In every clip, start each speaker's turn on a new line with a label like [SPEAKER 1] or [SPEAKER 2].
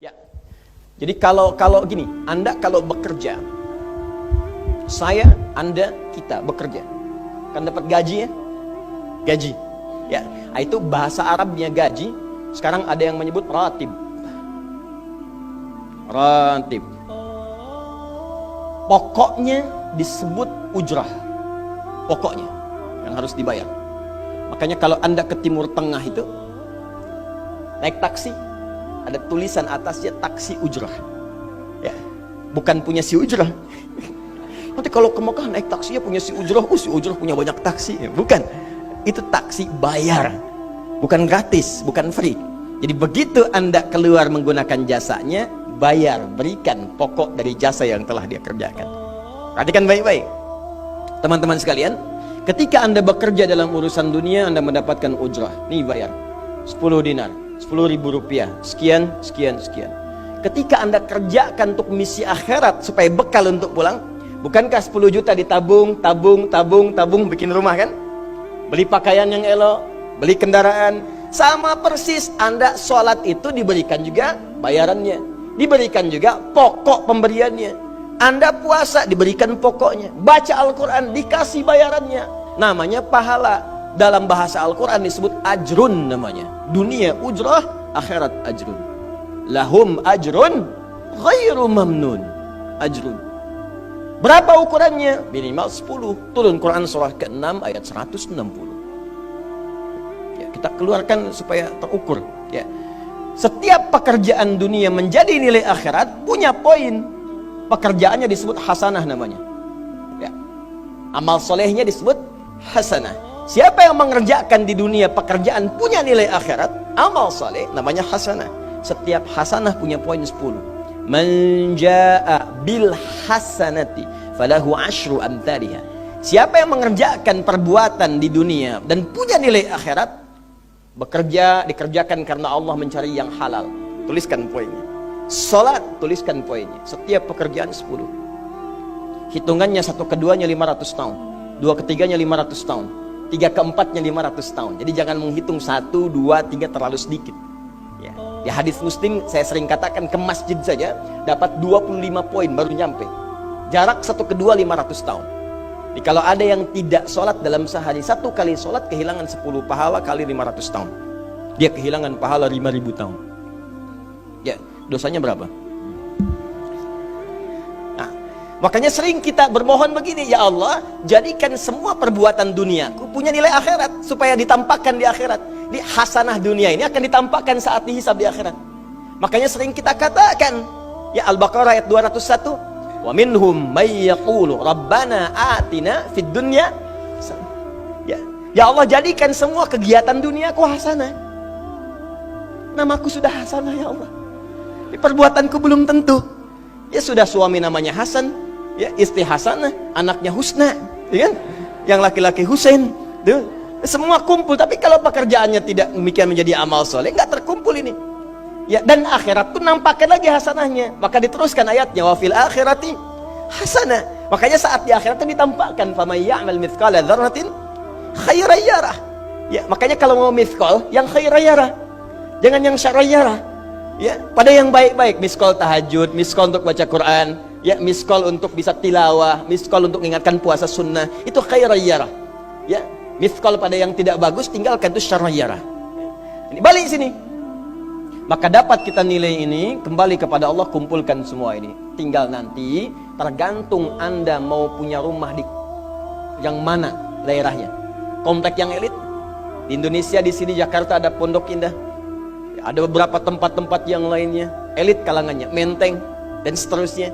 [SPEAKER 1] Ya, jadi kalau gini, Anda kalau bekerja, Anda, kita bekerja, kan dapat gaji ya, gaji. Ya, itu bahasa Arabnya gaji. Sekarang ada yang menyebut ratib. Ratib. Pokoknya disebut ujrah. Pokoknya yang harus dibayar. Makanya kalau Anda ke Timur Tengah itu naik taksi, ada tulisan atasnya taksi ujrah. Ya, bukan punya si ujrah. Nanti kalau ke Mekah naik taksi ya punya si ujrah, si ujrah punya banyak taksi. Ya, bukan. Itu taksi bayar. Bukan gratis, bukan free. Jadi begitu Anda keluar menggunakan jasanya, bayar, berikan pokok dari jasa yang telah dia kerjakan. Perhatikan baik-baik. Teman-teman sekalian, ketika Anda bekerja dalam urusan dunia, Anda mendapatkan ujrah. Nih bayar 10 dinar, 10.000 rupiah, sekian, sekian, sekian. Ketika Anda kerjakan untuk misi akhirat supaya bekal untuk pulang, bukankah 10 juta ditabung, tabung, bikin rumah kan? Beli pakaian yang elok, beli kendaraan. Sama persis Anda sholat itu diberikan juga bayarannya, diberikan juga pokok pemberiannya. Anda puasa diberikan pokoknya, baca Al-Quran dikasih bayarannya, namanya pahala. Dalam bahasa Al-Quran disebut ajrun namanya. Dunia ujrah, akhirat ajrun. Lahum ajrun ghairu mamnun. Ajrun. Berapa ukurannya? Minimal 10. Turun Quran surah ke-6 ayat 160. Ya, kita keluarkan supaya terukur. Ya. Setiap pekerjaan dunia menjadi nilai akhirat punya poin. Pekerjaannya disebut hasanah namanya. Ya. Amal solehnya disebut hasanah. Siapa yang mengerjakan di dunia pekerjaan punya nilai akhirat, amal soleh namanya hasanah. Setiap hasanah punya poin 10. Man jaa bil hasanati falahu asyru amthaliha. Siapa yang mengerjakan perbuatan di dunia dan punya nilai akhirat, bekerja dikerjakan karena Allah mencari yang halal. Tuliskan poinnya. Salat, tuliskan poinnya. Setiap pekerjaan 10. Hitungannya 1 keduanya 500 tahun, 2 ketiganya 500 tahun, 3 keempatnya 500 tahun. Jadi jangan menghitung 1, 2, 3 terlalu sedikit. Ya. Di hadis Muslim saya sering katakan, ke masjid saja dapat 25 poin baru nyampe. Jarak 1 kedua 500 tahun. Jadi kalau ada yang tidak sholat dalam sehari, 1 kali sholat kehilangan 10 pahala kali 500 tahun. Dia kehilangan pahala 5.000 tahun. Ya, dosanya berapa? Nah, makanya sering kita bermohon begini, ya Allah, jadikan semua perbuatan duniaku punya nilai akhirat supaya ditampakkan di akhirat. Di hasanah dunia ini akan ditampakkan saat dihisab di akhirat. Makanya sering kita katakan, ya Al-Baqarah ayat 201, wa minhum may yaqulu rabbana atina fid dunya. Ya Allah, jadikan semua kegiatan duniaku hasanah. Namaku sudah hasanah ya Allah. Perbuatanku belum tentu. Ya sudah, suami namanya Hasan, ya istri Hasanah, anaknya Husna, ya kan? Yang laki-laki Husain, tuh. Semua kumpul. Tapi kalau pekerjaannya tidak demikian menjadi amal soleh, nggak terkumpul ini. Ya, dan akhirat pun nampakkan lagi hasanahnya. Maka diteruskan ayatnya, wa fil akhirati hasanah. Makanya saat di akhirat itu ditampakkan, faman ya'mal mithqala dzarratin khairan yarah. Ya, makanya kalau mau mithqal, yang khairan yarah, jangan yang syarran yarah. Ya, pada yang baik-baik, miskol tahajud, miskol untuk baca Quran, ya, miskol untuk bisa tilawah, miskol untuk mengingatkan puasa sunnah, itu khairan yarah. Ya, miskol pada yang tidak bagus, tinggalkan, itu syarran yarah. Ini balik sini. Maka dapat kita nilai ini, kembali kepada Allah, kumpulkan semua ini. Tinggal nanti, tergantung Anda mau punya rumah di yang mana daerahnya. Komplek yang elit. Di Indonesia, di sini Jakarta ada Pondok Indah. Ada beberapa tempat-tempat yang lainnya, elit kalangannya, Menteng, dan seterusnya.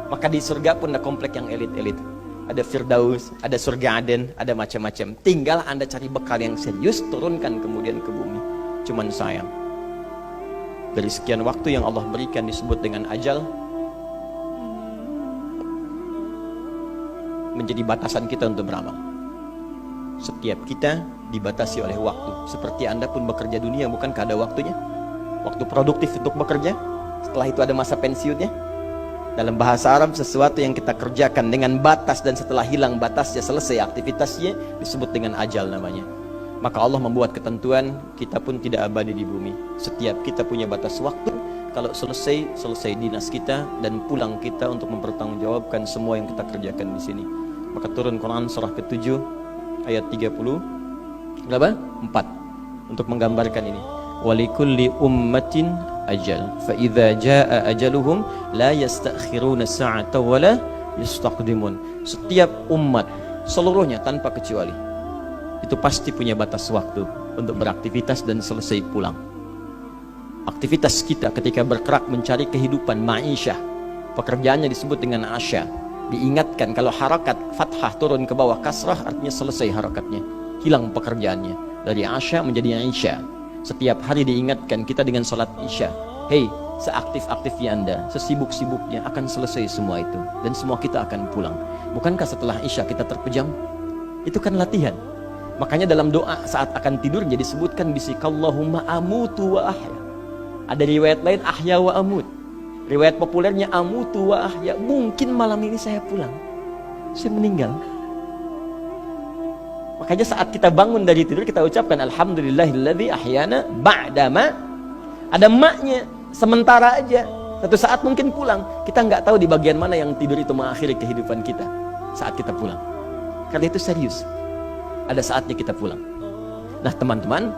[SPEAKER 1] Maka di surga pun ada komplek yang elit-elit. Ada Firdaus, ada surga Aden, ada macam-macam. Tinggal Anda cari bekal yang serius, turunkan kemudian ke bumi. Cuman sayang, dari sekian waktu yang Allah berikan disebut dengan ajal, menjadi batasan kita untuk beramal. Setiap kita dibatasi oleh waktu. Seperti Anda pun bekerja dunia, bukankah ada waktunya? Waktu produktif untuk bekerja, setelah itu ada masa pensiunnya. Dalam bahasa Arab, sesuatu yang kita kerjakan dengan batas dan setelah hilang batasnya, selesai aktivitasnya, disebut dengan ajal namanya. Maka Allah membuat ketentuan, kita pun tidak abadi di bumi. Setiap kita punya batas waktu, kalau selesai dinas kita dan pulang kita untuk mempertanggungjawabkan semua yang kita kerjakan di sini. Maka turun Quran surah ke-7 ayat 30 berapa? 4 untuk menggambarkan ini. Walikulli ummatin ajal fa idza jaa ajaluhum la yastakhiruna sa'ata wa la yastaqdimun. Setiap umat seluruhnya tanpa kecuali itu pasti punya batas waktu untuk beraktivitas dan selesai pulang. Aktivitas kita ketika bergerak mencari kehidupan ma'isyah, pekerjaannya disebut dengan asya. Diingatkan kalau harakat fathah turun ke bawah kasrah artinya selesai harakatnya, hilang pekerjaannya. Dari asya menjadi isya. Setiap hari diingatkan kita dengan salat isya. Hei, seaktif-aktifnya Anda, sesibuk-sibuknya akan selesai semua itu dan semua kita akan pulang. Bukankah setelah isya kita terpejam? Itu kan latihan. Makanya dalam doa saat akan tidur jadi disebutkan bisikallahumma amutu wa ahya. Ada riwayat lain ahya wa amut. Riwayat populernya amutu wa ahya. Mungkin malam ini saya pulang, saya meninggal. Makanya saat kita bangun dari tidur kita ucapkan alhamdulillahilladzi ahyana ba'dama. Ada maknya, sementara aja. Satu saat mungkin pulang. Kita nggak tahu di bagian mana yang tidur itu mengakhiri kehidupan kita saat kita pulang. Karena itu serius. Ada saatnya kita pulang. Nah teman-teman,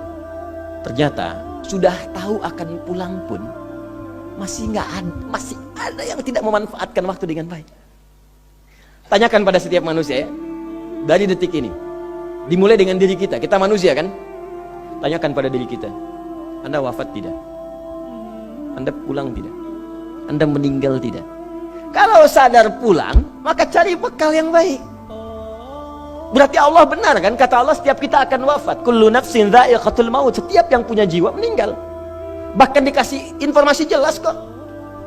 [SPEAKER 1] ternyata sudah tahu akan pulang pun masih ada yang tidak memanfaatkan waktu dengan baik. Tanyakan pada setiap manusia ya, dari detik ini. Dimulai dengan diri kita. Kita manusia kan? Tanyakan pada diri kita. Anda wafat tidak? Anda pulang tidak? Anda meninggal tidak? Kalau sadar pulang, maka cari bekal yang baik. Berarti Allah benar kan? Kata Allah setiap kita akan wafat. Kullu nafsin dha'iqatul maut. Setiap yang punya jiwa meninggal. Bahkan dikasih informasi jelas kok.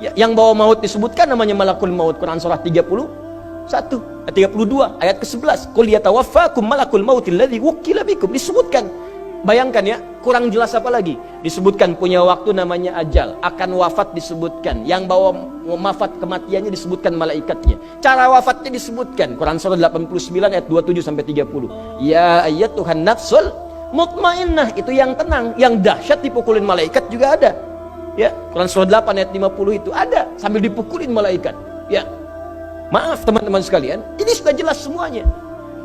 [SPEAKER 1] Ya, yang bawa maut disebutkan namanya malakul maut. Quran surah 32 ayat ke-11. Qul yatawaffakum malakul mautil ladzi wukkila bikum. Disebutkan. Bayangkan ya, kurang jelas apa lagi? Disebutkan punya waktu namanya ajal, akan wafat disebutkan, yang bawa wafat kematiannya disebutkan malaikatnya. Cara wafatnya disebutkan. Quran surah 89 ayat 27 sampai 30. Ya ayyatuhan nafsul mutmainnah, itu yang tenang, yang dahsyat dipukulin malaikat juga ada. Ya, Quran surah 8 ayat 50 itu ada sambil dipukulin malaikat. Ya. Maaf teman-teman sekalian, ini sudah jelas semuanya.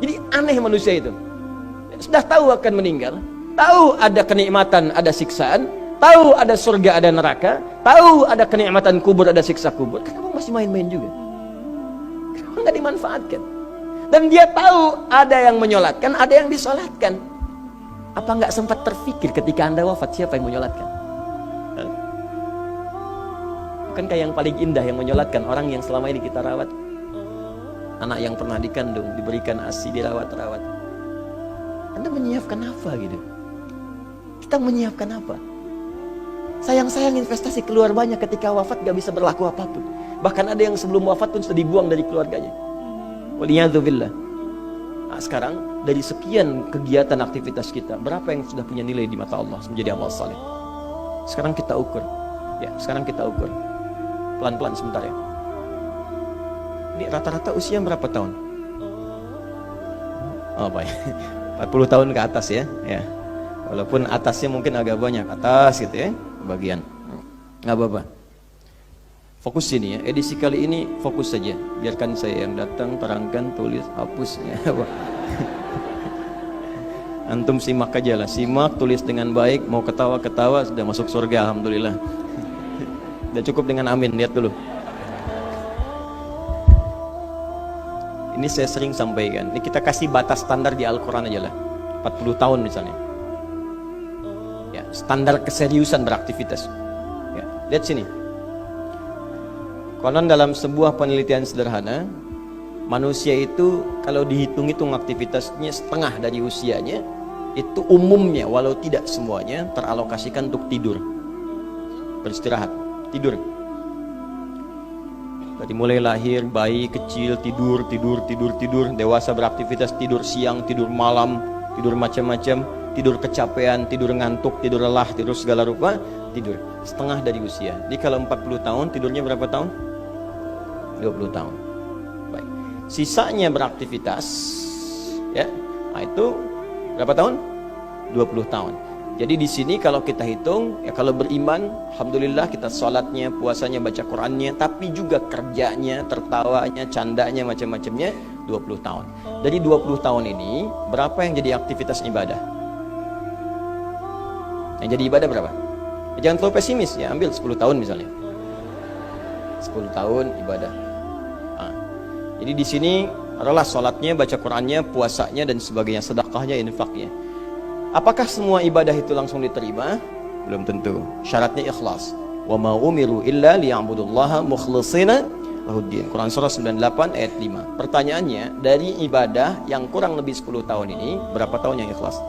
[SPEAKER 1] Jadi aneh manusia itu. Sudah tahu akan meninggal, tahu ada kenikmatan, ada siksaan, tahu ada surga, ada neraka, tahu ada kenikmatan kubur, ada siksa kubur. Kenapa masih main-main juga? Kenapa nggak dimanfaatkan? Dan dia tahu ada yang menyolatkan, ada yang disolatkan. Apa nggak sempat terfikir ketika Anda wafat siapa yang menyolatkan? Bukankah yang paling indah yang menyolatkan orang yang selama ini kita rawat? Anak yang pernah dikandung, diberikan ASI, dirawat-rawat. Anda menyiapkan apa gitu? Kita menyiapkan apa? Sayang-sayang investasi keluar banyak ketika wafat gak bisa berlaku apapun. Bahkan ada yang sebelum wafat pun sudah dibuang dari keluarganya. Waliyadzubillah. Nah, sekarang dari sekian kegiatan aktivitas kita, berapa yang sudah punya nilai di mata Allah menjadi amal saleh? Sekarang kita ukur. Ya, sekarang kita ukur. Pelan-pelan sebentar ya. Ini rata-rata usia berapa tahun? Oh, baik. 40 tahun ke atas ya. Ya. Walaupun atasnya mungkin agak banyak, atas gitu ya, bagian. Nggak apa-apa. Fokus sini ya. Edisi kali ini fokus saja. Biarkan saya yang datang, terangkan, tulis, hapus ya. Antum simak aja lah. Simak, tulis dengan baik, mau ketawa-ketawa sudah masuk surga alhamdulillah. Sudah cukup dengan amin, lihat dulu. Ini saya sering sampaikan. Ini kita kasih batas standar di Al-Quran aja lah. 40 tahun misalnya. Ya, standar keseriusan beraktivitas. Ya, lihat sini. Konon dalam sebuah penelitian sederhana, manusia itu kalau dihitung-hitung aktivitasnya setengah dari usianya, itu umumnya walau tidak semuanya teralokasikan untuk tidur. Beristirahat, tidur. Dari mulai lahir, bayi kecil, tidur, dewasa beraktivitas, tidur siang, tidur malam, tidur macam-macam, tidur kecapean, tidur ngantuk, tidur lelah, tidur segala rupa, tidur. Setengah dari usia. Jadi kalau 40 tahun, tidurnya berapa tahun? 20 tahun. Baik. Sisanya beraktivitas, ya, nah itu berapa tahun? 20 tahun. Jadi di sini kalau kita hitung, ya kalau beriman, alhamdulillah kita sholatnya, puasanya, baca Qurannya, tapi juga kerjanya, tertawanya, candanya, macam-macamnya 20 tahun. Dari 20 tahun ini, berapa yang jadi aktivitas ibadah? Yang jadi ibadah berapa? Ya, jangan terlalu pesimis, ya ambil 10 tahun misalnya. 10 tahun ibadah. Nah, jadi di sini adalah sholatnya, baca Qurannya, puasanya, dan sebagainya, sedekahnya, infaknya. Apakah semua ibadah itu langsung diterima? Belum tentu. Syaratnya ikhlas. Wa ma umiru illa liya'budullaha mukhlishina lahuddin. Quran surah 98 ayat 5. Pertanyaannya, dari ibadah yang kurang lebih 10 tahun ini, berapa tahun yang ikhlas?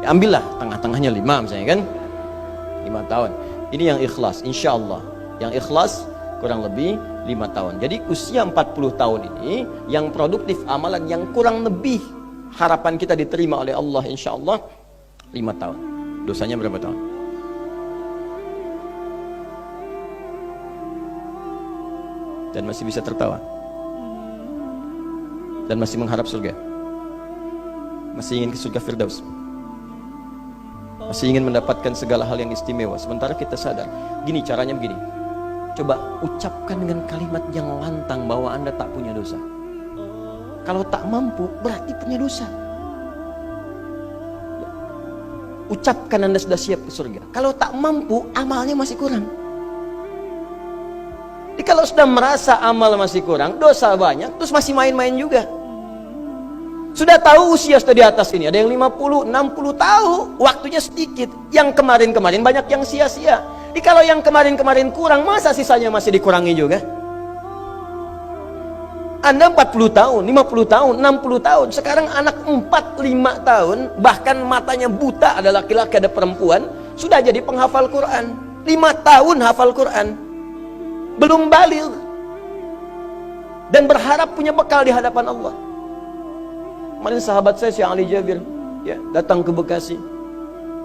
[SPEAKER 1] Ya, ambillah tengah-tengahnya 5 misalnya kan? 5 tahun. Ini yang ikhlas, insyaallah. Yang ikhlas kurang lebih 5 tahun. Jadi usia 40 tahun ini yang produktif amalan yang kurang lebih harapan kita diterima oleh Allah insyaallah 5 tahun. Dosanya berapa tahun? Dan masih bisa tertawa. Dan masih mengharap surga. Masih ingin ke surga Firdaus. Masih ingin mendapatkan segala hal yang istimewa. Sementara kita sadar, gini caranya begini. Coba ucapkan dengan kalimat yang lantang bahwa Anda tak punya dosa. Kalau tak mampu, berarti punya dosa. Ucapkan Anda sudah siap ke surga. Kalau tak mampu, amalnya masih kurang. Jadi kalau sudah merasa amal masih kurang, dosa banyak, terus masih main-main juga. Sudah tahu usia sudah di atas ini, ada yang 50, 60 tahu, waktunya sedikit. Yang kemarin-kemarin banyak yang sia-sia. Jadi kalau yang kemarin-kemarin kurang, masa sisanya masih dikurangi juga? Anda 40 tahun, 50 tahun, 60 tahun. Sekarang anak 4-5 tahun, bahkan matanya buta, ada laki-laki, ada perempuan, sudah jadi penghafal Quran. 5 tahun hafal Quran. Belum baligh. Dan berharap punya bekal di hadapan Allah. Kemarin sahabat saya, Syekh Ali Jabir, ya, datang ke Bekasi.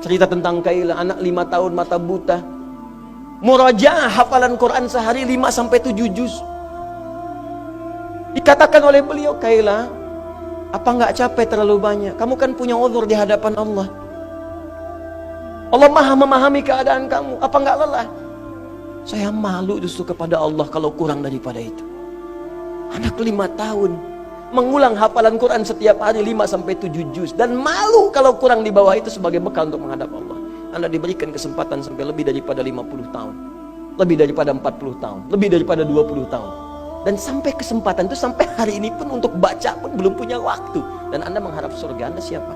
[SPEAKER 1] Cerita tentang Kaila, anak 5 tahun, mata buta. Murajaah hafalan Quran sehari 5-7 juz. Dikatakan oleh beliau, Kaila, apa nggak capek terlalu banyak? Kamu kan punya uzur di hadapan Allah. Allah maha memahami keadaan kamu. Apa nggak lelah? Saya malu justru kepada Allah kalau kurang daripada itu. Anak 5 tahun mengulang hafalan Quran setiap hari 5-7 juz, dan malu kalau kurang di bawah itu sebagai bekal untuk menghadap Allah. Anda diberikan kesempatan sampai lebih daripada 50 tahun, lebih daripada 40 tahun, lebih daripada 20 tahun. Dan sampai kesempatan itu, sampai hari ini pun untuk baca pun belum punya waktu. Dan Anda mengharap surga, Anda siapa?